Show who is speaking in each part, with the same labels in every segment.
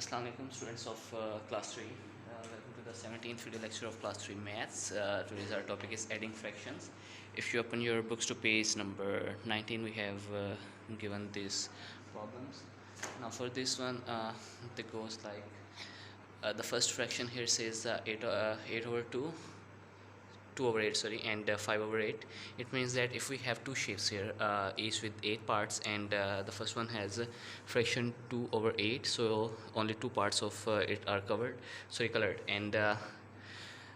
Speaker 1: Assalamu alaikum students of class 3. Welcome to the 17th video lecture of class 3 maths. Today's our topic is adding fractions. If you open your books to page number 19, we have given these problems. Now for this one, it goes like the first fraction here says 8 over 2 over 8, sorry, and 5 over 8. It means that if we have two shapes here, each with 8 parts, and the first one has a fraction 2 over 8, so only two parts of it are colored, and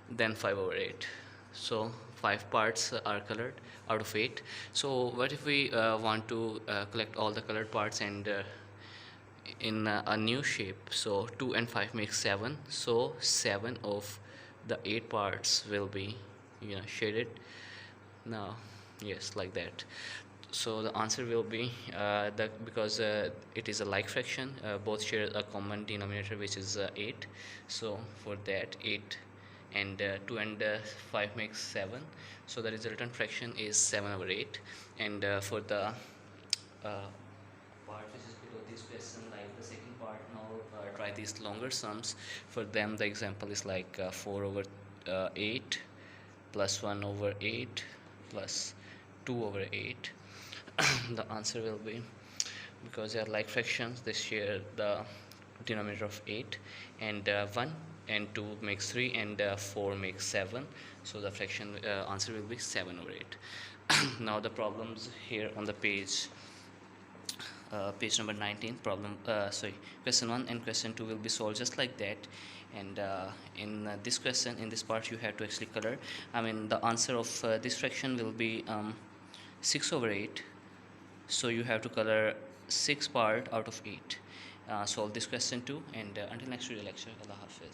Speaker 1: then 5 over 8, so 5 parts are colored out of 8. So what if we want to collect all the colored parts and in a new shape? So 2 and 5 makes 7, so 7 of the 8 parts will be shaded. Now yes, like that. So the answer will be because it is a like fraction, both share a common denominator, which is 8. So for that, 8 and 2 and 5 makes 7, so the resultant fraction is 7 over 8. And for the part which is below this question, like the second part, now try these longer sums. For them, the example is like 4 over 8 plus 1 over 8 plus 2 over 8. The answer will be, because they are like fractions, they share the denominator of 8, and 1 and 2 makes 3, and 4 makes 7, so the fraction answer will be 7 over 8. Now the problems here on the page number 19, question 1 and question 2 will be solved just like that. And in this question, in this part, you have to actually color. The answer of this fraction will be 6 over 8, so you have to color 6 part out of 8. Solve this question too, and until next video lecture, Allah Hafiz.